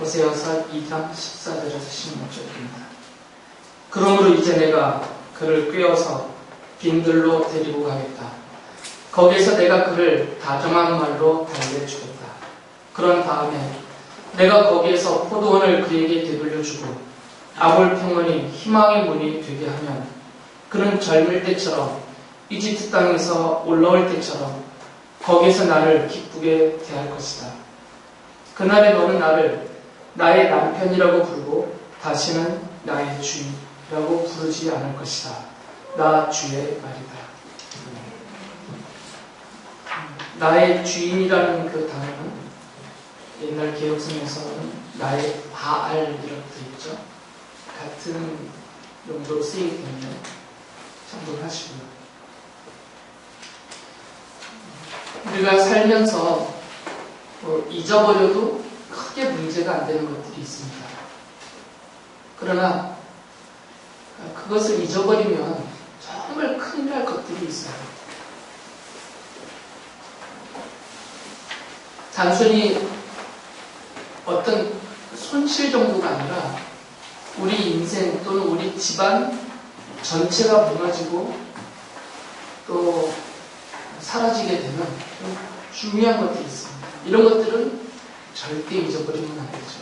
호세아서 2장 14절에서 16절입니다. 그러므로 이제 내가 그를 꿰어서 빈들로 데리고 가겠다. 거기에서 내가 그를 다정한 말로 달래주겠다. 그런 다음에 내가 거기에서 포도원을 그에게 되돌려주고 아몰 평원이 희망의 문이 되게 하면 그는 젊을 때처럼 이집트 땅에서 올라올 때처럼 거기에서 나를 기쁘게 대할 것이다. 그날에 너는 나를 나의 남편이라고 부르고 다시는 나의 주인이라고 부르지 않을 것이다. 나 주의 말이다. 나의 주인이라는 그 단어는 옛날 개혁성에서는 나의 바알이라고 되어 있죠. 같은 용도로 쓰이기 때문에 참고를 하시고요. 우리가 살면서 잊어버려도 크게 문제가 안 되는 것들이 있습니다. 그러나 그것을 잊어버리면 정말 큰일 날 것들이 있어요. 단순히 어떤 손실 정도가 아니라 우리 인생 또는 우리 집안 전체가 무너지고 또 사라지게 되는 좀 중요한 것들이 있습니다. 이런 것들은 절대 잊어버리면 안 되죠.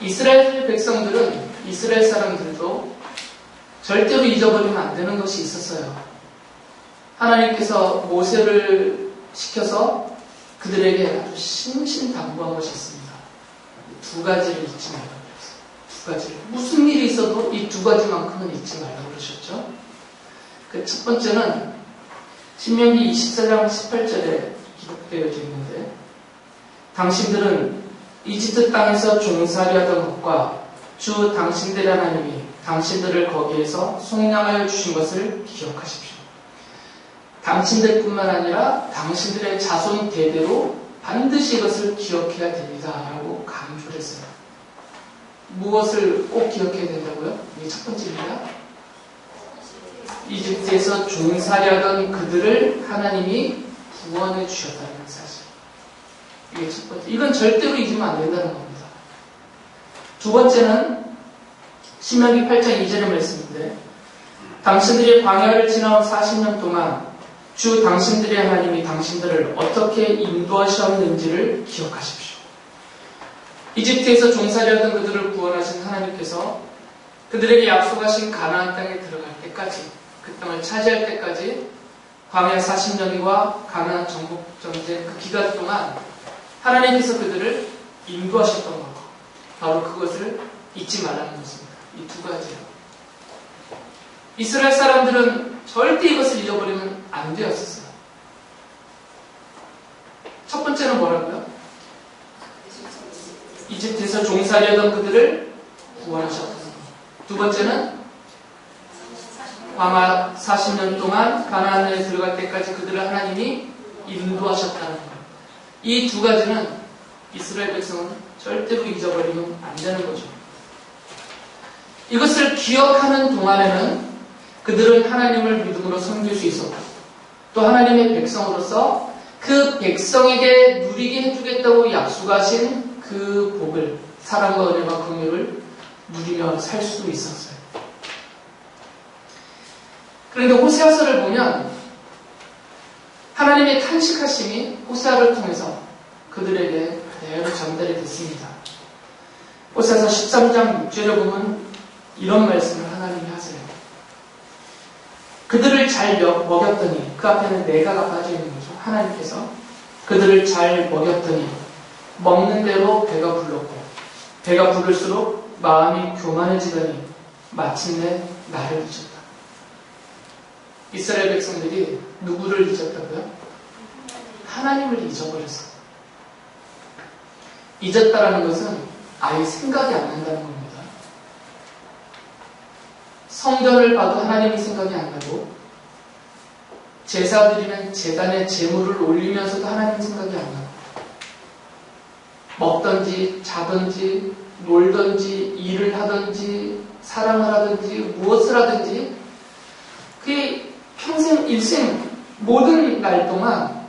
이스라엘 백성들은, 이스라엘 사람들도 절대로 잊어버리면 안 되는 것이 있었어요. 하나님께서 모세를 시켜서 그들에게 아주 신신당부한 것이 있습니다. 두 가지를 잊지 말라고 그랬어요. 두 가지를. 무슨 일이 있어도 이 두 가지만큼은 잊지 말라고 그러셨죠. 그 첫 번째는 신명기 24장 18절에 기록되어 있는데, 당신들은 이집트 땅에서 종살이 하던 것과 주 당신들의 하나님이 당신들을 거기에서 속량하여 주신 것을 기억하십시오. 당신들뿐만 아니라 당신들의 자손 대대로 반드시 이것을 기억해야 됩니다. 라고 강조를 했어요. 무엇을 꼭 기억해야 된다고요? 이게 첫 번째입니다. 이집트에서 종살이하던 그들을 하나님이 구원해 주셨다는 사실. 이게 첫 번째. 이건 절대로 잊으면 안 된다는 겁니다. 두 번째는 신명기 8장 2절의 말씀인데, 당신들이 광야를 지나온 40년 동안 주 당신들의 하나님이 당신들을 어떻게 인도하셨는지를 기억하십시오. 이집트에서 종살이하던 그들을 구원하신 하나님께서 그들에게 약속하신 가나안 땅에 들어갈 때까지, 그 땅을 차지할 때까지 광야 40년과 가나안 정복 전쟁 그 기간 동안 하나님께서 그들을 인도하셨던 것, 바로 그것을 잊지 말라는 것입니다. 이 두 가지요. 이스라엘 사람들은 절대 이것을 잊어버리면 안 되었어요. 첫 번째는 뭐라고요? 이집트에서 종살이하던 그들을 구원하셨다. 두 번째는 광야 40년 동안 가나안에 들어갈 때까지 그들을 하나님이 인도하셨다는 것. 이 두 가지는 이스라엘 백성은 절대로 잊어버리면 안 되는 거죠. 이것을 기억하는 동안에는 그들은 하나님을 믿음으로 섬길 수 있었고, 또 하나님의 백성으로서 그 백성에게 누리게 해주겠다고 약속하신 그 복을, 사랑과 은혜와 긍휼을 누리며 살 수 있었어요. 그런데 호세아서를 보면 하나님의 탄식하심이 호세아를 통해서 그들에게 그대로 전달이 됐습니다. 호세아서 13장 6절에 보면 이런 말씀을 하나님이 하세요. 그들을 잘 먹였더니, 그 앞에는 내가가 빠져있는 거죠. 하나님께서 그들을 잘 먹였더니 먹는 대로 배가 불렀고, 배가 부를수록 마음이 교만해지더니 마침내 나를 잊었다. 이스라엘 백성들이 누구를 잊었다고요? 하나님을 잊어버렸어요. 잊었다라는 것은 아예 생각이 안 난다는 겁니다. 성전을 봐도 하나님이 생각이 안 나고, 제사 드리는 제단에 제물을 올리면서도 하나님 생각이 안 나고, 먹든지 자든지 놀든지 일을 하든지 사랑을 하든지 무엇을 하든지 그게 평생 일생 모든 날 동안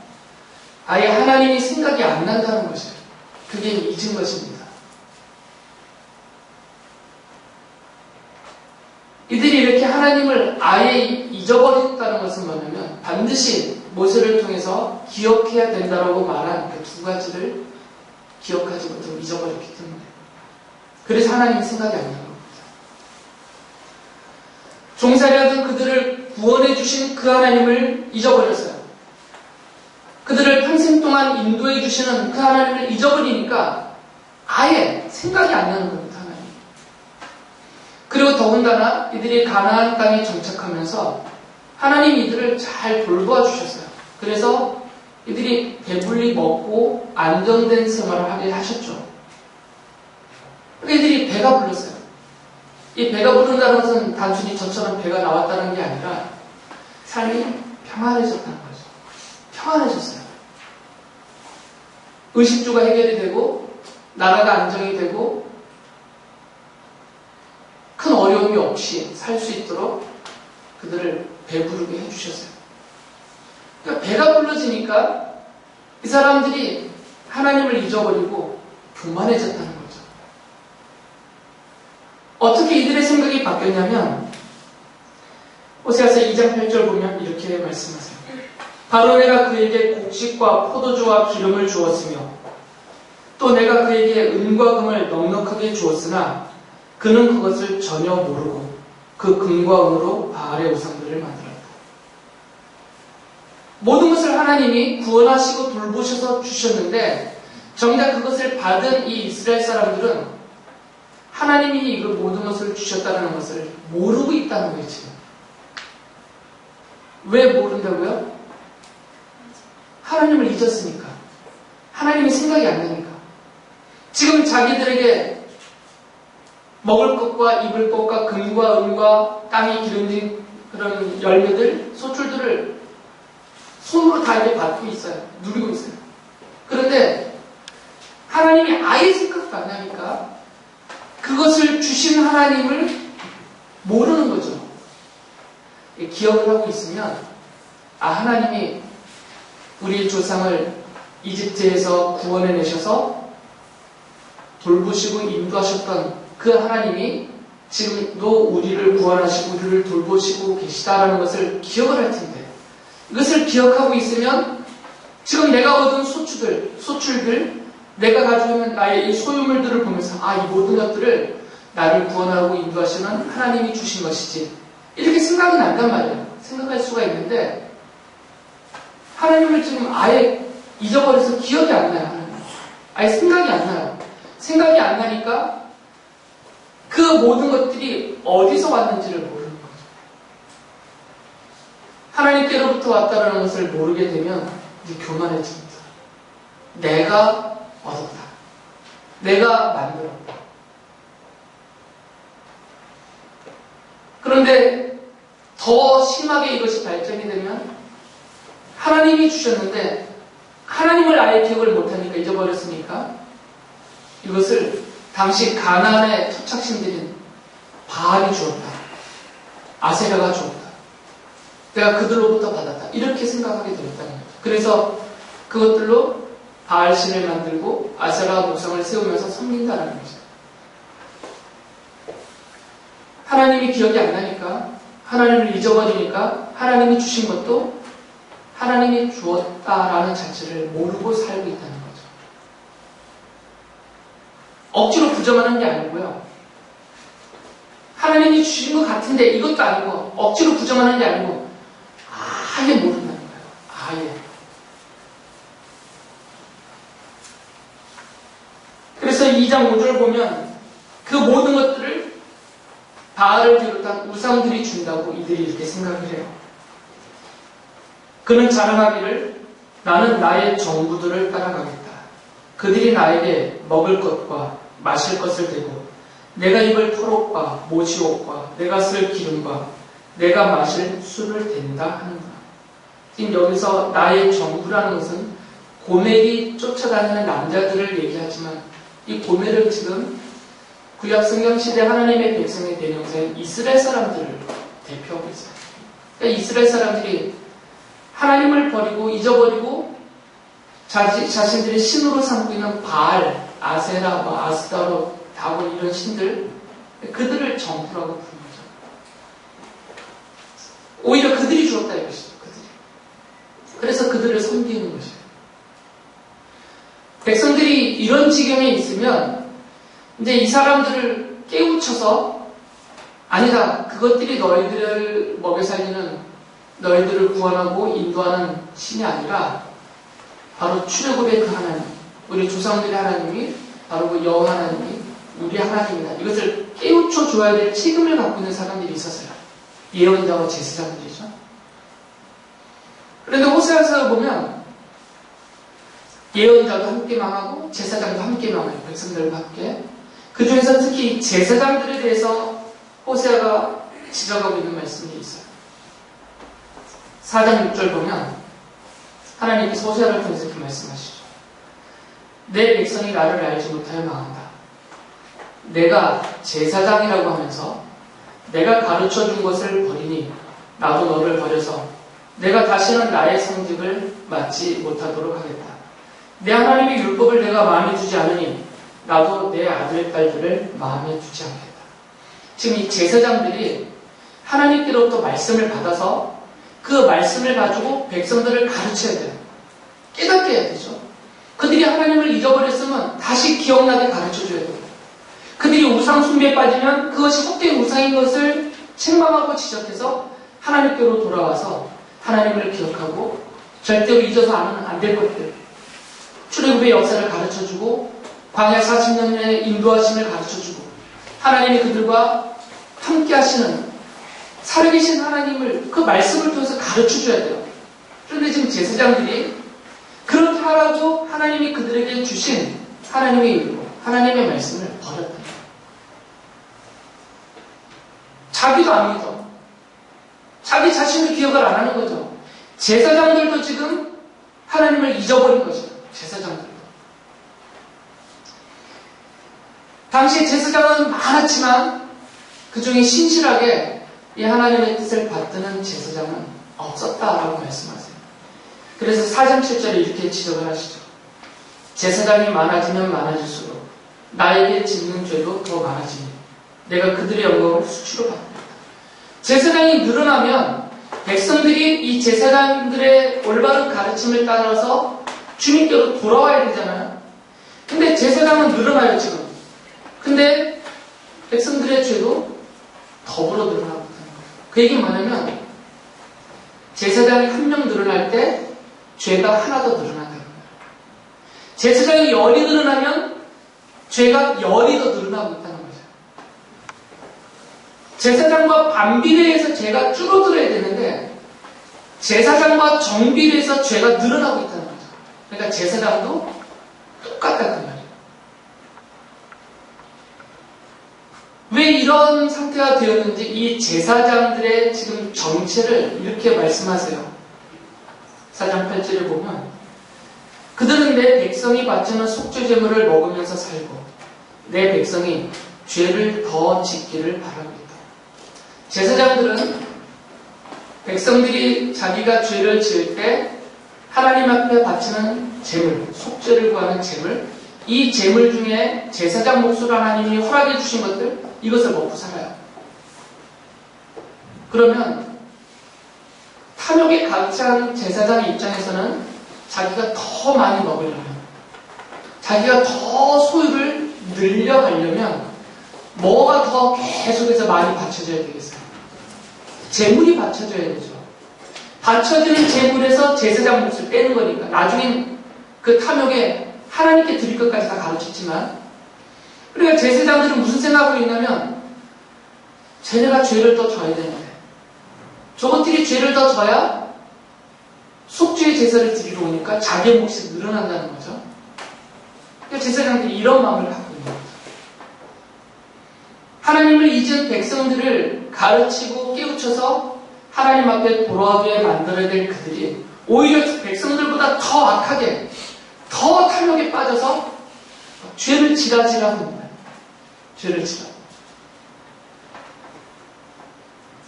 아예 하나님이 생각이 안 난다는 것이에요. 그게 잊은 것입니다. 이들이 이렇게 하나님을 아예 잊어버렸다는 것은 뭐냐면 반드시 모세를 통해서 기억해야 된다라고 말한 그 두 가지를 기억하지 못하고 잊어버렸기 때문에 그래서 하나님이 생각이 안 나는 겁니다. 종살이하던 그들을 구원해 주신 그 하나님을 잊어버렸어요. 그들을 평생 동안 인도해 주시는 그 하나님을 잊어버리니까 아예 생각이 안 나는 겁니다. 하나님. 그리고 더군다나 이들이 가나안 땅에 정착하면서 하나님이 이들을 잘 돌보아 주셨어요. 그래서 이들이 배불리 먹고 안정된 생활을 하게 하셨죠. 그러니까 이들이 배가 불렀어요. 이 배가 부른다는 것은 단순히 저처럼 배가 나왔다는 게 아니라 삶이 평안해졌다는 거죠. 평안해졌어요. 의식주가 해결이 되고 나라가 안정이 되고 큰 어려움이 없이 살 수 있도록 그들을 배부르게 해주셨어요. 그러니까 배가 불러지니까 이 사람들이 하나님을 잊어버리고 교만해졌다는 거죠. 어떻게 이들의 생각이 바뀌었냐면 호세아서 2장 8절 보면 이렇게 말씀하세요. 바로 내가 그에게 곡식과 포도주와 기름을 주었으며 또 내가 그에게 은과 금을 넉넉하게 주었으나 그는 그것을 전혀 모르고 그 금과 은으로 바알의 우상들을 만들었다. 모든 것을 하나님이 구원하시고 돌보셔서 주셨는데 정작 그것을 받은 이 이스라엘 사람들은 하나님이 이 모든 것을 주셨다는 것을 모르고 있다는 거예요. 지금. 왜 모른다고요? 하나님을 잊었으니까. 하나님이 생각이 안 나니까. 지금 자기들에게 먹을 것과 입을 것과 금과 은과 땅이 기름진 그런 열매들, 소출들을 손으로 다 이렇게 받고 있어요. 누리고 있어요. 그런데 하나님이 아예 생각도 안 나니까 그것을 주신 하나님을 모르는 거죠. 기억을 하고 있으면 하나님이 우리의 조상을 이집트에서 구원해내셔서 돌보시고 인도하셨던 그 하나님이 지금도 우리를 구원하시고 우리를 돌보시고 계시다라는 것을 기억을 할 텐데 이것을 기억하고 있으면 지금 내가 얻은 소출들 내가 가지고 있는 나의 이 소유물들을 보면서 이 모든 것들을 나를 구원하고 인도하시는 하나님이 주신 것이지 이렇게 생각이 난단 말이에요. 생각할 수가 있는데 하나님을 지금 아예 잊어버려서 기억이 안 나요. 하나님. 아예 생각이 안 나요. 생각이 안 나니까 그 모든 것들이 어디서 왔는지를 모르는 거죠. 하나님께로부터 왔다는 것을 모르게 되면 이제 교만해집니다. 내가 얻었다. 내가 만들었다. 그런데 더 심하게 이것이 발전이 되면 하나님이 주셨는데 하나님을 아예 기억을 못하니까 잊어버렸으니까 이것을 당시 가나안의 토착신들인 바알이 주었다. 아세라가 주었다. 내가 그들로부터 받았다. 이렇게 생각하게 되었다는 거죠. 그래서 그것들로 바알신을 만들고 아세라 목상을 세우면서 섬긴다는 거죠. 하나님이 기억이 안 나니까 하나님을 잊어버리니까 하나님이 주신 것도 하나님이 주었다라는 자체를 모르고 살고 있다는 거죠. 억지로 부정하는 게 아니고요. 하나님이 주신 것 같은데 이것도 아니고 억지로 부정하는 게 아니고 아예 모른다는 거예요. 아예. 그래서 2장 5절 보면 그 모든 것들을 바알을 비롯한 우상들이 준다고 이들이 이렇게 생각을 해요. 그는 자랑하기를 나는 나의 정부들을 따라가겠다. 그들이 나에게 먹을 것과 마실 것을 대고 내가 입을 털옷과 모시옷과 내가 쓸 기름과 내가 마실 술을 댄다 하는구나. 지금 여기서 나의 정부라는 것은 고멜이 쫓아다니는 남자들을 얘기하지만 이 고멜은 지금 구약 성경 시대 하나님의 백성의 대명사인 이스라엘 사람들을 대표하고 있어요. 그러니까 이스라엘 사람들이 하나님을 버리고 잊어버리고 자신들의 신으로 삼고 있는 바알, 아세라, 아스타로, 다곤 이런 신들, 그들을 정부라고 부르는 거죠. 오히려 그들이 죽었다 이것이죠. 그들이. 그래서 그들을 섬기는 것이에요. 백성들이 이런 지경에 있으면 이제 이 사람들을 깨우쳐서 아니다. 그것들이 너희들을 먹여 살리는, 너희들을 구원하고 인도하는 신이 아니라 바로 출애굽의 그 하나님, 우리 조상들의 하나님이 바로 그 여호와 하나님이 우리 하나님이다. 이것을 깨우쳐 줘야 될 책임을 갖고 있는 사람들이 있었어요. 예언자와 제사장들이죠. 그런데 호세아서를 보면 예언자도 함께 망하고 제사장도 함께 망해요. 백성들과 함께. 그 중에서 특히 제사장들에 대해서 호세아가 지적하고 있는 말씀이 있어요. 4장 6절 보면 하나님께서 호세아를 통해서 이렇게 말씀하시죠. 내 백성이 나를 알지 못하여 망한다. 내가 제사장이라고 하면서 내가 가르쳐준 것을 버리니 나도 너를 버려서 내가 다시는 나의 성직을 맡지 못하도록 하겠다. 내 하나님의 율법을 내가 마음에 두지 않으니 나도 내 아들, 딸들을 마음에 두지 않겠다. 지금 이 제사장들이 하나님께로부터 말씀을 받아서 그 말씀을 가지고 백성들을 가르쳐야 돼요. 깨닫게 해야 되죠. 그들이 하나님을 잊어버렸으면 다시 기억나게 가르쳐줘야 돼요. 그들이 우상 숭배에 빠지면 그것이 헛된 우상인 것을 책망하고 지적해서 하나님께로 돌아와서 하나님을 기억하고 절대로 잊어서 안 될 것들, 출애굽의 역사를 가르쳐주고 광야 40년의 인도하심을 가르쳐주고 하나님이 그들과 함께 하시는 살아계신 하나님을 그 말씀을 통해서 가르쳐줘야 돼요. 그런데 지금 제사장들이 그렇게 하라고 하나님이 그들에게 주신 하나님의 율법, 하나님의 말씀을 버렸다. 자기도 안 믿어. 자기 자신을 기억을 안 하는 거죠. 제사장들도 지금 하나님을 잊어버린 거죠. 제사장들도. 당시 제사장은 많았지만 그 중에 신실하게 이 하나님의 뜻을 받드는 제사장은 없었다라고 말씀하세요. 그래서 4장 7절에 이렇게 지적을 하시죠. 제사장이 많아지면 많아질수록 나에게 짓는 죄도 더 많아지니 내가 그들의 영광을 수치로 받는다. 제사장이 늘어나면 백성들이 이 제사장들의 올바른 가르침을 따라서 주님께로 돌아와야 되잖아요. 근데 제사장은 늘어나요 지금. 근데 백성들의 죄도 더불어 늘어나고 있다는 거예요. 그 얘기는 뭐냐면 제사장이 한 명 늘어날 때 죄가 하나 더 늘어난다는 거예요. 제사장이 열이 늘어나면 죄가 열이 더 늘어나고 있다는 거죠. 제사장과 반비례해서 죄가 줄어들어야 되는데 제사장과 정비례해서 죄가 늘어나고 있다는 거죠. 그러니까 제사장도 똑같다 그 말이에요. 왜 이런 상태가 되었는지 이 제사장들의 지금 정체를 이렇게 말씀하세요. 4장 8절에 보면 그들은 내 백성이 바치는 속죄 제물을 먹으면서 살고 내 백성이 죄를 더 짓기를 바라고 있다. 제사장들은 백성들이 자기가 죄를 지을 때 하나님 앞에 바치는 제물, 속죄를 구하는 제물, 이 제물 중에 제사장 몫으로 하나님이 허락해 주신 것들, 이것을 먹고 살아요. 그러면 탐욕에 가득한 제사장 입장에서는 자기가 더 많이 먹으려면, 자기가 더 소유를 늘려가려면 뭐가 더 계속해서 많이 받쳐져야 되겠어요? 제물이 받쳐져야 되죠. 받쳐지는 제물에서 제사장 몫을 빼는 거니까 나중엔 그 탐욕에 하나님께 드릴 것까지 다 가르쳤지만, 그러니까 제사장들은 무슨 생각으로 있냐면 쟤네가 죄를 더 져야 되는데 저것들이 죄를 더 져야 속죄의 제사를 드리러 오니까 자기의 몫이 늘어난다는 거죠. 그러니까 제사장들이 이런 마음을 갖고 있는 거죠. 하나님을 잊은 백성들을 가르치고 깨우쳐서 하나님 앞에 돌아오게 만들어야 될 그들이 오히려 백성들보다 더 악하게, 더 탐욕에 빠져서 죄를 지라지라고 합니다. 죄를 지라.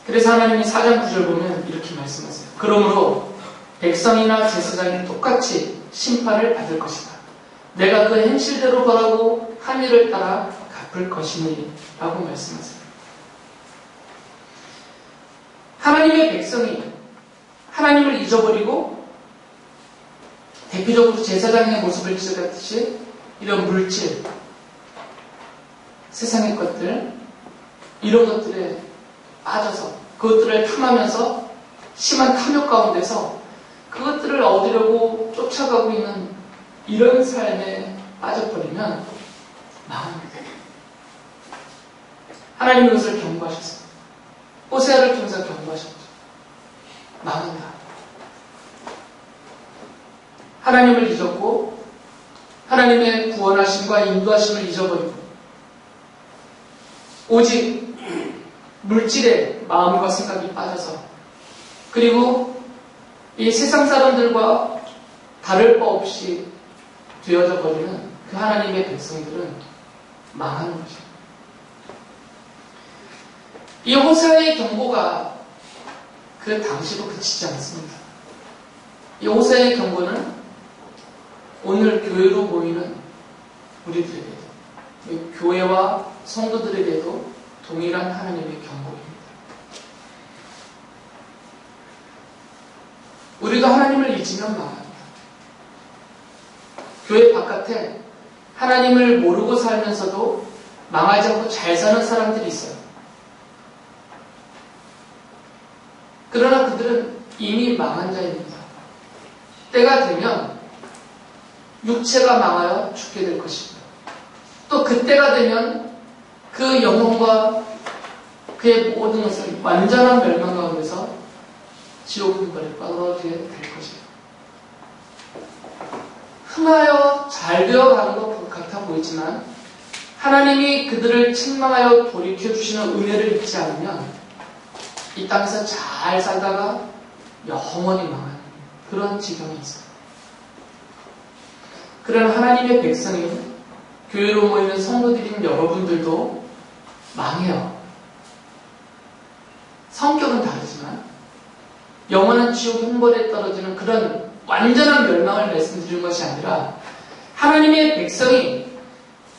그래서 하나님이 4장 9절 보면 이렇게 말씀하세요. 그러므로 백성이나 제사장이 똑같이 심판을 받을 것이다. 내가 그 행실대로 벌하고 함의를 따라 갚을 것이니 라고 말씀하세요. 하나님의 백성이 하나님을 잊어버리고 대표적으로 제사장의 모습을 지어갔듯이 이런 물질, 세상의 것들, 이런 것들에 빠져서 그것들을 탐하면서 심한 탐욕 가운데서 그것들을 얻으려고 쫓아가고 있는 이런 삶에 빠져버리면 망합니다. 하나님이 그것을 경고하셨습니다. 호세아를 통해서 경고하셨죠. 망한다. 하나님을 잊었고 하나님의 구원하심과 인도하심을 잊어버리고 오직 물질에 마음과 생각이 빠져서 그리고 이 세상 사람들과 다를 바 없이 되어져 버리는 그 하나님의 백성들은 망하는 것입니다. 이 호세아의 경고가 그 당시로 그치지 않습니다. 이 호세아의 경고는 오늘 교회로 모이는 우리들에게도, 교회와 성도들에게도 동일한 하나님의 경고입니다. 우리가 하나님을 잊으면 망합니다. 교회 바깥에 하나님을 모르고 살면서도 망하지 않고 잘 사는 사람들이 있어요. 그러나 그들은 이미 망한 자입니다. 때가 되면 육체가 망하여 죽게 될 것입니다. 또 그때가 되면 그 영혼과 그의 모든 것을 완전한 멸망 가운데서 지옥 분벌에 빠져들게 될 것입니다. 흥하여 잘 되어가는 것 같아 보이지만 하나님이 그들을 책망하여 돌이켜주시는 은혜를 잊지 않으면 이 땅에서 잘 살다가 영원히 망하는 그런 지경이 있어요. 그런 하나님의 백성인 교회로 모이는 성도들인 여러분들도 망해요. 성격은 다르지만 영원한 지옥 형벌에 떨어지는 그런 완전한 멸망을 말씀드리는 것이 아니라 하나님의 백성이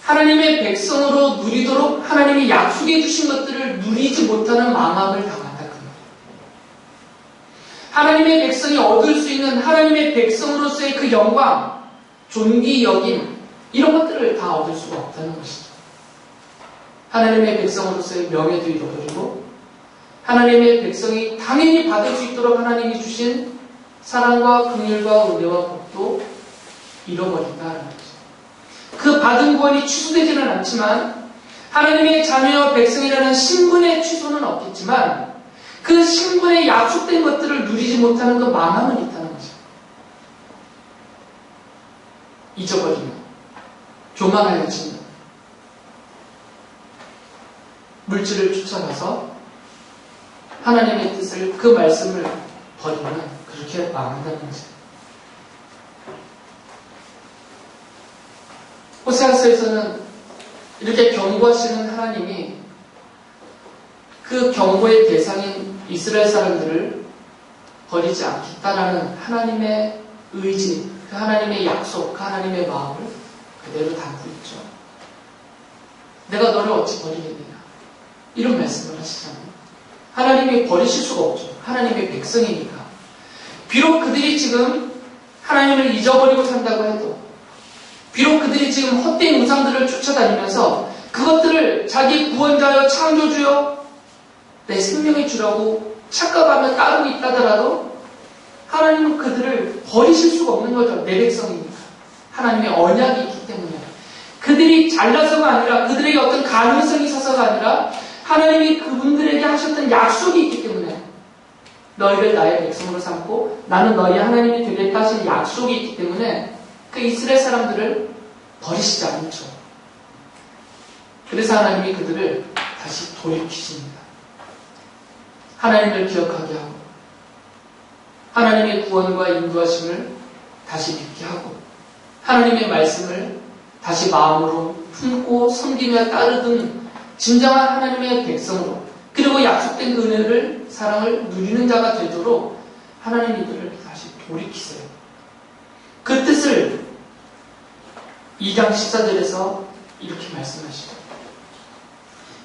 하나님의 백성으로 누리도록 하나님이 약속해 주신 것들을 누리지 못하는 망함을 당한다. 하나님의 백성이 얻을 수 있는 하나님의 백성으로서의 그 영광, 존귀, 여김 이런 것들을 다 얻을 수가 없다는 것이죠. 하나님의 백성으로서의 명예도 잃어버리고 하나님의 백성이 당연히 받을 수 있도록 하나님이 주신 사랑과 긍휼과 은혜와 복도 잃어버린다는 거죠. 그 받은 구원이 취소되지는 않지만 하나님의 자녀와 백성이라는 신분의 취소는 없겠지만 그 신분에 약속된 것들을 누리지 못하는 그 망함은 있다는 거죠. 잊어버리면, 교만하여지면, 물질을 쫓아가서 하나님의 뜻을, 그 말씀을 버리면 그렇게 망한다는 거죠. 호세아서에서는 이렇게 경고하시는 하나님이 그 경고의 대상인 이스라엘 사람들을 버리지 않겠다라는 하나님의 의지, 그 하나님의 약속, 그 하나님의 마음을 그대로 담고 있죠. 내가 너를 어찌 버리겠느냐 이런 말씀을 하시잖아요. 하나님이 버리실 수가 없죠. 하나님의 백성이니까. 비록 그들이 지금 하나님을 잊어버리고 산다고 해도 비록 그들이 지금 헛된 우상들을 쫓아다니면서 그것들을 자기 구원자여 창조주여 내 생명의 주라고 착각하며 따르고 있다더라도 하나님은 그들을 버리실 수가 없는 거죠. 내 백성이니까. 하나님의 언약이 있기 때문에. 그들이 잘나서가 아니라 그들에게 어떤 가능성이 있어서가 아니라 하나님이 그분들에게 하셨던 약속이 있기 때문에 너희를 나의 백성으로 삼고 나는 너희 하나님이 되겠다 하신 약속이 있기 때문에 그 이스라엘 사람들을 버리시지 않죠. 그래서 하나님이 그들을 다시 돌이키십니다. 하나님을 기억하게 하고 하나님의 구원과 인도하심을 다시 믿게 하고 하나님의 말씀을 다시 마음으로 품고 섬기며 따르던 진정한 하나님의 백성으로 그리고 약속된 그 은혜를 사랑을 누리는 자가 되도록 하나님 이들을 다시 돌이키세요. 그 뜻을 2장 14절에서 이렇게 말씀하시죠.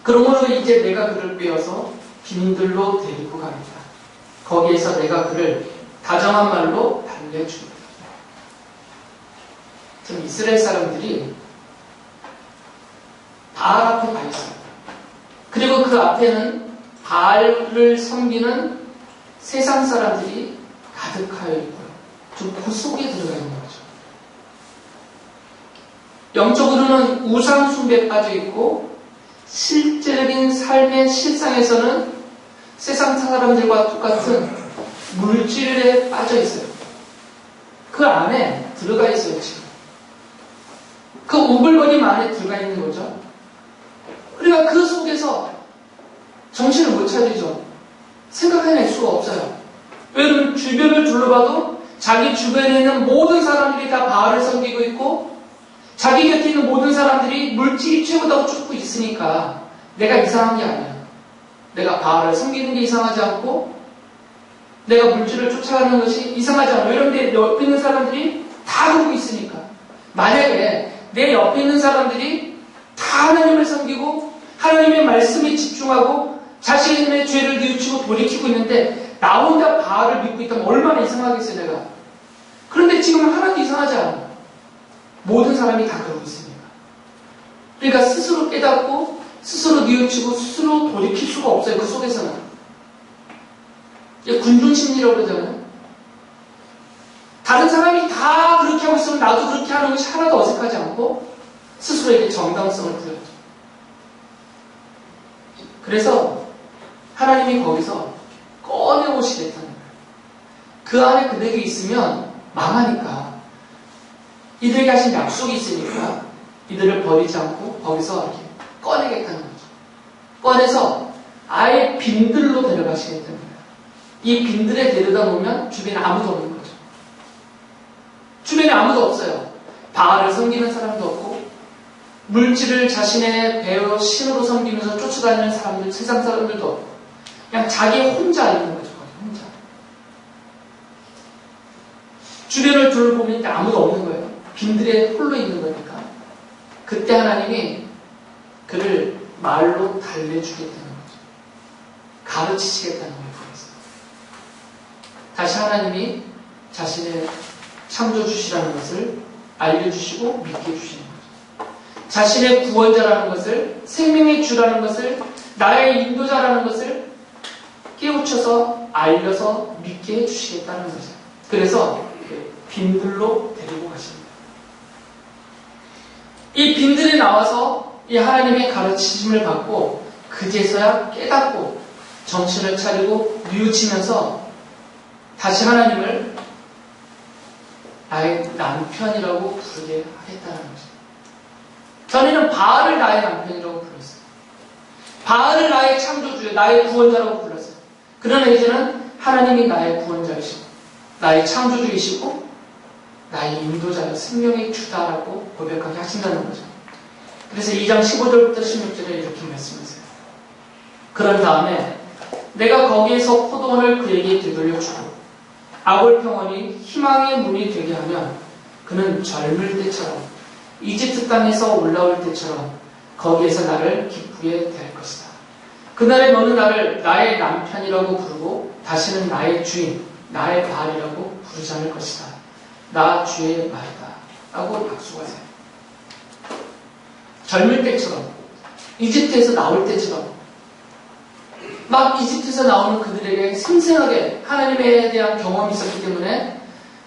그러므로 이제 내가 그를 빼어서 빈들로 데리고 갑니다. 거기에서 내가 그를 다정한 말로 달래줍니다. 지금 이스라엘 사람들이 바알 앞에 가 있습니다. 그리고 그 앞에는 바알을 섬기는 세상 사람들이 가득하여 있고요. 좀 그 속에 들어가 있는 거죠. 영적으로는 우상 숭배에 빠져 있고 실제적인 삶의 실상에서는 세상 사람들과 똑같은 물질에 빠져 있어요. 그 안에 들어가 있어요, 지금. 그 우글거림 안에 들어가 있는 거죠. 그러니까 그 속에서 정신을 못 차리죠. 생각해낼 수가 없어요. 왜냐하면 주변을 둘러봐도 자기 주변에 있는 모든 사람들이 다 바알을 섬기고 있고 자기 곁에 있는 모든 사람들이 물질이 최고다고 쫓고 있으니까 내가 이상한 게 아니야. 내가 바알을 섬기는 게 이상하지 않고 내가 물질을 쫓아가는 것이 이상하지 않아. 왜냐하면 내 옆에 있는 사람들이 다 그러고 있으니까. 만약에 내 옆에 있는 사람들이 다 하나님을 섬기고 하나님의 말씀에 집중하고 자신의 죄를 뉘우치고 돌이키고 있는데 나 혼자 바알을 믿고 있다면 얼마나 이상하겠어요, 내가. 그런데 지금 하나도 이상하지 않아. 모든 사람이 다 그러고 있으니까. 그러니까 스스로 깨닫고 스스로 뉘우치고 스스로 돌이킬 수가 없어요, 그 속에서는. 군중심리라고 그러잖아요. 다른 사람이 다 그렇게 하고 있으면 나도 그렇게 하는 것이 하나도 어색하지 않고 스스로에게 정당성을 부여하죠. 그래서 하나님이 거기서 꺼내오시겠다는 거예요. 그 안에 그들이 있으면 망하니까. 이들에게 하신 약속이 있으니까 이들을 버리지 않고 거기서 이렇게 꺼내겠다는 거죠. 꺼내서 아예 빈들로 데려가시겠다는 거예요. 이 빈들에 데려다 놓으면 주변에 아무도 없는 거죠. 주변에 아무도 없어요. 바알을 섬기는 사람도 없고 물질을 자신의 배우 신으로 섬기면서 쫓아다니는 사람들, 세상 사람들도 없고 그냥 자기 혼자 있는 거죠. 혼자. 주변을 둘러보면 아무도 없는 거예요. 빈들에 홀로 있는 거니까. 그때 하나님이 그를 말로 달래주겠다는 거죠. 가르치시겠다는 거예요. 다시 하나님이 자신의 창조주시라는 것을 알려주시고 믿게 해주시는 거죠. 자신의 구원자라는 것을, 생명의 주라는 것을, 나의 인도자라는 것을 깨우쳐서 알려서 믿게 해주시겠다는 거죠. 그래서 빈들로 데리고 가십니다. 이 빈들에 나와서 이 하나님의 가르치심을 받고 그제서야 깨닫고 정신을 차리고 뉘우치면서 다시 하나님을 나의 남편이라고 부르게 하겠다는 거죠. 전에는 바알을 나의 남편이라고 불렀어요. 바알을 나의 창조주, 나의 구원자라고 불렀어요. 그러나 이제는 하나님이 나의 구원자이시고 나의 창조주이시고 나의 인도자요, 생명의 주다라고 고백하게 하신다는 거죠. 그래서 2장 15절부터 16절에 이렇게 말씀하세요. 그런 다음에 내가 거기에서 포도원을 그에게 되돌려 주고 아골 평원이 희망의 문이 되게 하면 그는 젊을 때처럼 이집트 땅에서 올라올 때처럼 거기에서 나를 기쁘게 될 것이다. 그날에 너는 나를 나의 남편이라고 부르고 다시는 나의 주인, 나의 바알이라고 부르지 않을 것이다. 나 주의 말이다. 라고 약속하세요. 젊을 때처럼, 이집트에서 나올 때처럼, 막 이집트에서 나오는 그들에게 생생하게 하나님에 대한 경험이 있었기 때문에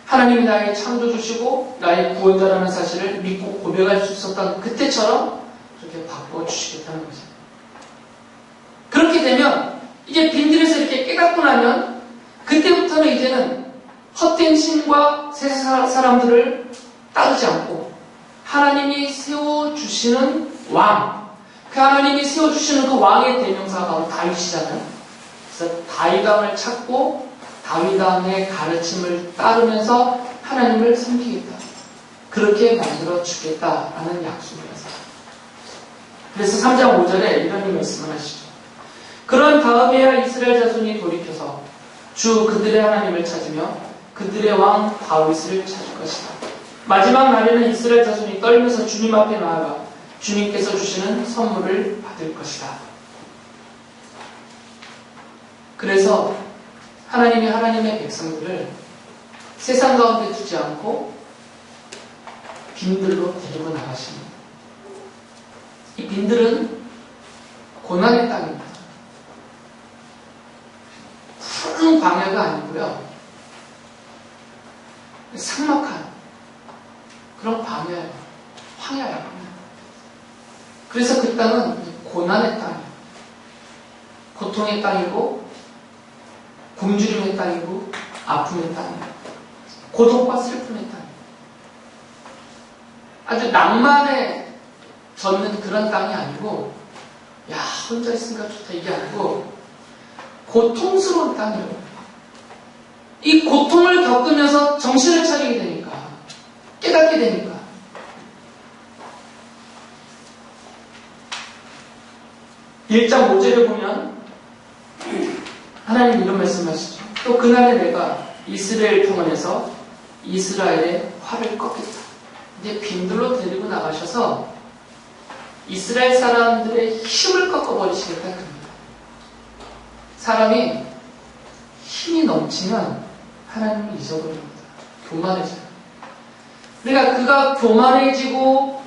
하나님이 나의 창조주시고 나의 구원자라는 사실을 믿고 고백할 수 있었던 그때처럼 그렇게 바꿔주시겠다는 거죠. 그렇게 되면 이제 빈들에서 이렇게 깨닫고 나면 그때부터는 이제는 헛된 신과 세상 사람들을 따르지 않고 하나님이 세워주시는 왕, 그 하나님이 세워주시는 그 왕의 대명사가 바로 다윗이잖아요. 그래서 다윗왕을 찾고 다윗왕의 가르침을 따르면서 하나님을 섬기겠다. 그렇게 만들어 주겠다라는 약속이었어요. 그래서 3장 5절에 이런 말씀을 하시죠. 그런 다음에야 이스라엘 자손이 돌이켜서 주 그들의 하나님을 찾으며 그들의 왕 다윗을 찾을 것이다. 마지막 날에는 이스라엘 자손이 떨면서 주님 앞에 나아가 주님께서 주시는 선물을 받을 것이다. 그래서 하나님이 하나님의 백성들을 세상 가운데 두지 않고 빈들로 데리고 나가십니다. 이 빈들은 고난의 땅입니다. 푸른 광야가 아니고요. 삭막한 그런 광야예요. 황야예요. 그래서 그 땅은 고난의 땅이에요. 고통의 땅이고 굶주림의 땅이고 아픔의 땅이에요. 고독과 슬픔의 땅이에요. 아주 낭만에 젖는 그런 땅이 아니고 야 혼자 있으니까 좋다 이게 아니고 고통스러운 땅이에요. 이 고통을 겪으면서 정신을 차리게 되니까 깨닫게 되니까 (1장 5절에) 보면 하나님 이런 말씀하시죠. 또 그날에 내가 이스라엘 평원에서 이스라엘의 활을 꺾겠다. 이제 빈들로 데리고 나가셔서 이스라엘 사람들의 힘을 꺾어버리시겠다 그럽니다. 사람이 힘이 넘치면 하나님을 잊어버립니다. 교만해져요. 그러니까 그가 교만해지고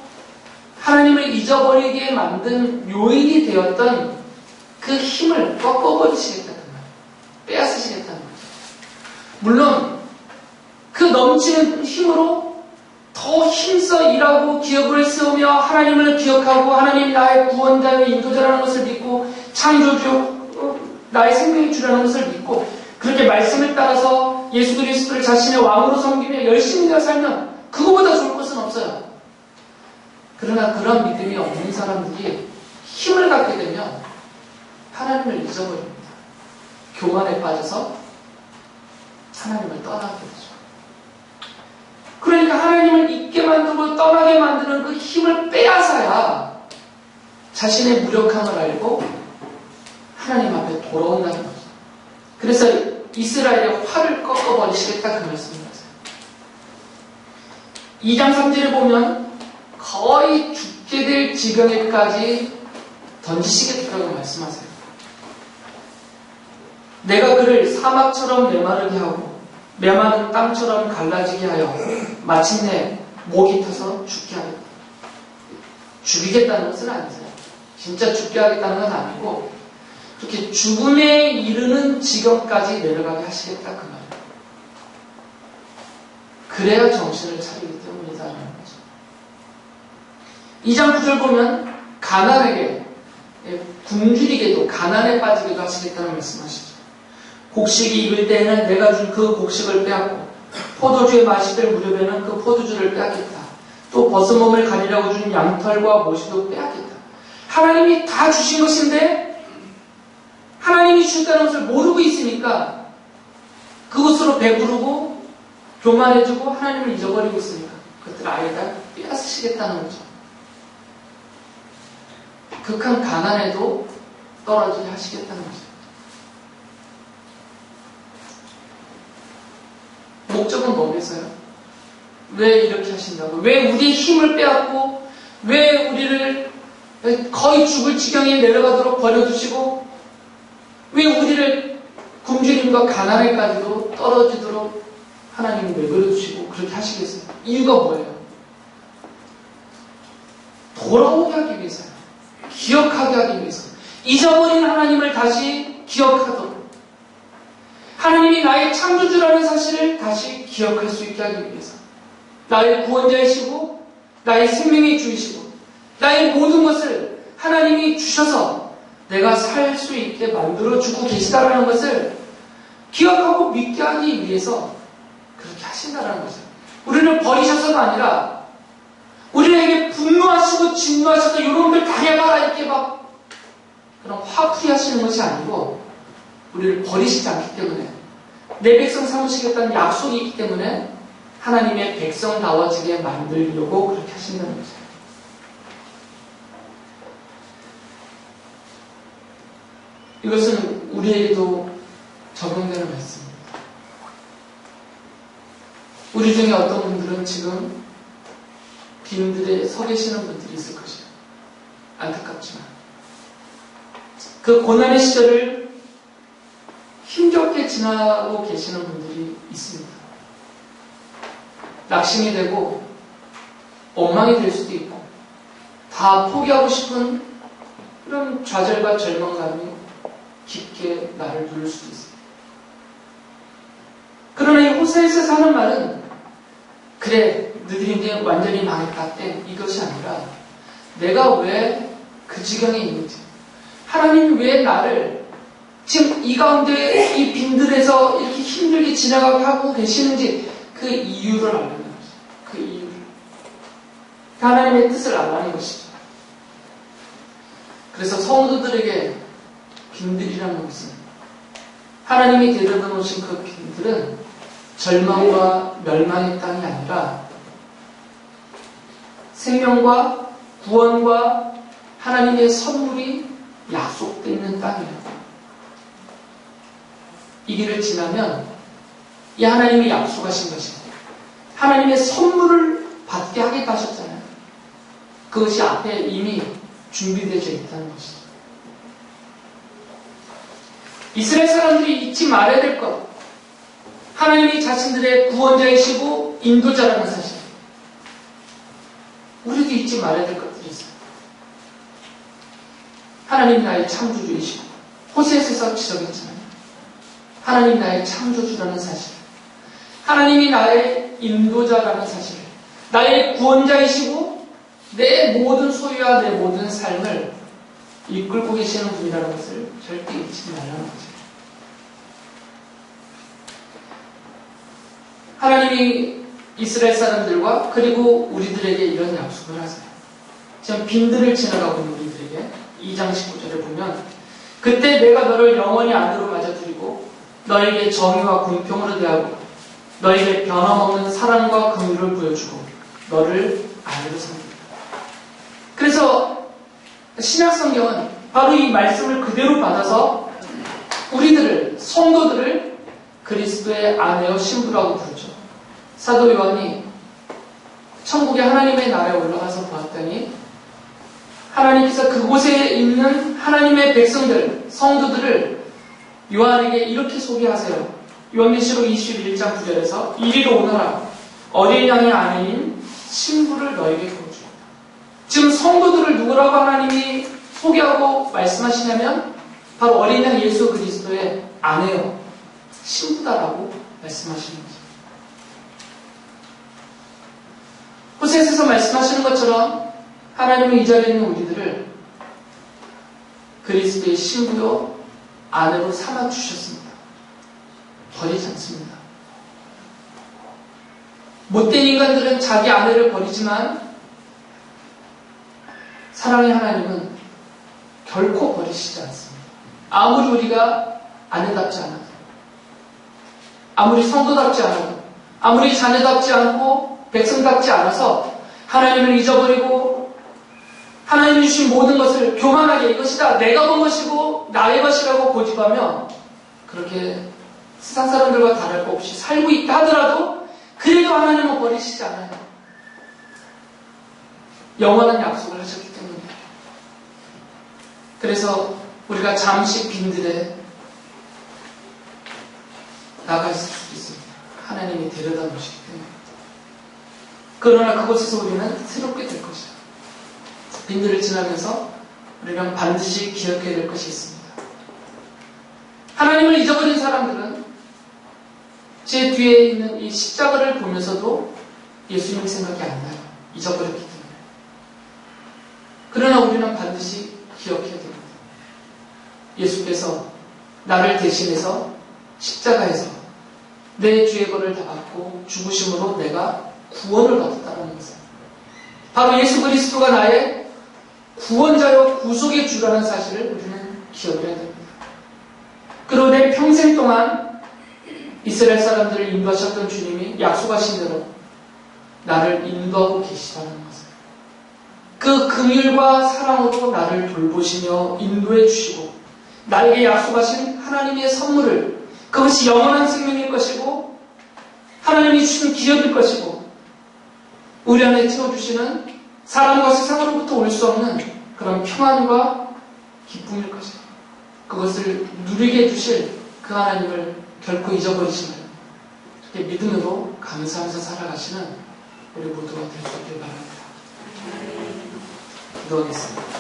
하나님을 잊어버리게 만든 요인이 되었던 그 힘을 꺾어버리시겠다는 거예요. 빼앗으시겠다는 거죠. 물론 그 넘치는 힘으로 더 힘써 일하고 기업을 세우며 하나님을 기억하고 하나님 나의 구원자여 인도자라는 것을 믿고 창조주 나의 생명의 주라는 것을 믿고 그렇게 말씀을 따라서 예수 그리스도를 자신의 왕으로 섬기며 열심히 살면 그거보다 좋을 것은 없어요. 그러나 그런 믿음이 없는 사람들이 힘을 갖게 되면 하나님을 잊어버립니다. 교만에 빠져서 하나님을 떠나게 되죠. 그러니까 하나님을 잊게 만들고 떠나게 만드는 그 힘을 빼앗아야 자신의 무력함을 알고 하나님 앞에 돌아온다는 거죠. 그래서 이스라엘의 활을 꺾어버리시겠다 그 말씀입니다. 2장 3절에 보면 거의 죽게 될 지경에까지 던지시겠다고 말씀하세요. 내가 그를 사막처럼 메마르게 하고 메마른 땅처럼 갈라지게 하여 마침내 목이 타서 죽게 하겠다. 죽이겠다는 것은 아니세요. 진짜 죽게 하겠다는 건 아니고 그렇게 죽음에 이르는 지경까지 내려가게 하시겠다 그 말이에요. 그래야 정신을 차리기 때문이다라는 거죠. 2장 9절 보면 가난에게 굶주리게도 가난에 빠지게도 하시겠다는 말씀하시죠. 곡식이 익을 때에는 내가 준 그 곡식을 빼앗고 포도주의 맛이 될 무렵에는 그 포도주를 빼앗겠다. 또 벗은몸을 가리라고 준 양털과 모시도 빼앗겠다. 하나님이 다 주신 것인데 하나님이 주셨다는 것을 모르고 있으니까 그것으로 배부르고 교만해지고 하나님을 잊어버리고 있으니까 그것들을 아예 다 빼앗으시겠다는 거죠. 극한 가난에도 떨어지게 하시겠다는 거죠. 목적은 뭐겠어요? 왜 이렇게 하신다고? 왜 우리의 힘을 빼앗고 왜 우리를 거의 죽을 지경에 내려가도록 버려두시고 왜 우리를 굶주림과 가난에까지도 떨어지도록 하나님이 내버려두시고 그렇게 하시겠어요? 이유가 뭐예요? 돌아오게 하기 위해서요. 기억하게 하기 위해서. 잊어버린 하나님을 다시 기억하도록. 하나님이 나의 창조주라는 사실을 다시 기억할 수 있게 하기 위해서. 나의 구원자이시고 나의 생명의 주이시고 나의 모든 것을 하나님이 주셔서 내가 살 수 있게 만들어주고 계시다는 것을 기억하고 믿게 하기 위해서 그렇게 하신다는 거죠. 우리를 버리셔서가 아니라 우리에게 분노하시고 진노하셔서 여러분들 당해봐라 이렇게 막 그런 화풀이 하시는 것이 아니고 우리를 버리시지 않기 때문에 내 백성 삼으시겠다는 약속이 있기 때문에 하나님의 백성다워지게 만들려고 그렇게 하신다는 거죠. 이것은 우리에게도 적용되는 말씀입니다. 우리 중에 어떤 분들은 지금 빈들에 서 계시는 분들이 있을 것이에요. 안타깝지만 그 고난의 시절을 힘겹게 지나고 계시는 분들이 있습니다. 낙심이 되고 엉망이 될 수도 있고 다 포기하고 싶은 그런 좌절과 절망감이 깊게 나를 누를 수도 있어요. 그러나 이 호세아에서 하는 말은 그래 너희들이 이제 완전히 망했다 때 이것이 아니라 내가 왜 그 지경에 있는지 하나님이 왜 나를 지금 이 가운데 이 빈들에서 이렇게 힘들게 지나가게 하고 계시는지 그 이유를 알는 것이죠. 그 이유를. 하나님의 뜻을 알라는 것이죠. 그래서 성도들에게 빈들이라는 것은 하나님이 데려다 놓으신 그 빈들은 절망과 멸망의 땅이 아니라 생명과 구원과 하나님의 선물이 약속되어 있는 땅이에요. 이 길을 지나면 이 하나님이 약속하신 것입니다. 하나님의 선물을 받게 하겠다 하셨잖아요. 그것이 앞에 이미 준비되어 있다는 것이죠. 이스라엘 사람들이 잊지 말아야 될 것. 하나님이 자신들의 구원자이시고 인도자라는 사실. 우리도 잊지 말아야 될 것들이 있어요. 하나님 나의 창조주이시고 호세아에서 지적했잖아요. 하나님 나의 창조주라는 사실. 하나님이 나의 인도자라는 사실. 나의 구원자이시고 내 모든 소유와 내 모든 삶을 이끌고 계시는 분이라는 것을 절대 잊지 말라는 거죠. 하나님이 이스라엘 사람들과 그리고 우리들에게 이런 약속을 하세요. 지금 빈들을 지나가고 있는 우리들에게 2장 19절에 보면 그때 내가 너를 영원히 안으로 맞아들이고 너에게 정의와 공평으로 대하고 너에게 변함없는 사랑과 긍휼을 보여주고 너를 안으로 삼겠다. 그래서 신약성경은 바로 이 말씀을 그대로 받아서 우리들을, 성도들을 그리스도의 아내요 신부라고 부르죠. 사도 요한이 천국의 하나님의 나라에 올라가서 보았더니 하나님께서 그곳에 있는 하나님의 백성들, 성도들을 요한에게 이렇게 소개하세요. 요한계시록 21장 9절에서 이리로 오너라 어린 양의 아내인 신부를 너에게 보여주겠다. 지금 성도들을 누구라고 하나님이 소개하고 말씀하시냐면 바로 어린 양 예수 그리스도의 아내요 신부다라고 말씀하시는 거죠. 호세아에서 말씀하시는 것처럼 하나님은 이 자리에 있는 우리들을 그리스도의 신부요 아내로 삼아주셨습니다. 버리지 않습니다. 못된 인간들은 자기 아내를 버리지만 사랑의 하나님은 결코 버리시지 않습니다. 아무리 우리가 아내답지 않아도 아무리 성도답지 않아도 아무리 자녀답지 않고 백성답지 않아서 하나님을 잊어버리고 하나님이 주신 모든 것을 교만하게 이것이다 내가 본 것이고 나의 것이라고 고집하며 그렇게 세상 사람들과 다를 것 없이 살고 있다 하더라도 그래도 하나님은 버리시지 않아요. 영원한 약속을 하셨기 때문에. 그래서 우리가 잠시 빈들에 나가 있을 수도 있습니다. 하나님이 데려다 놓으시기 때문에. 그러나 그곳에서 우리는 새롭게 될 것이다. 빈들을 지나면서 우리는 반드시 기억해야 될 것이 있습니다. 하나님을 잊어버린 사람들은 제 뒤에 있는 이 십자가를 보면서도 예수님 생각이 안 나요. 잊어버렸기 때문에. 그러나 우리는 반드시 기억해야 됩니다. 예수께서 나를 대신해서 십자가에서 내 죄의 벌을 다 받고 죽으심으로 내가 구원을 받았다는 것을. 바로 예수 그리스도가 나의 구원자요 구속의 주라는 사실을 우리는 기억해야 됩니다. 그리고 내 평생 동안 이스라엘 사람들을 인도하셨던 주님이 약속하신 대로 나를 인도하고 계시다는 것을. 그 긍휼과 사랑으로 나를 돌보시며 인도해 주시고 나에게 약속하신 하나님의 선물을 그것이 영원한 생명일 것이고 하나님이 주신 기업일 것이고 우리 안에 채워주시는 사람과 세상으로부터 올 수 없는 그런 평안과 기쁨일 것입니다. 그것을 누리게 해주실 그 하나님을 결코 잊어버리시는 이렇게 믿음으로 감사하면서 살아가시는 우리 모두가 될 수 있길 바랍니다. 기도하겠습니다.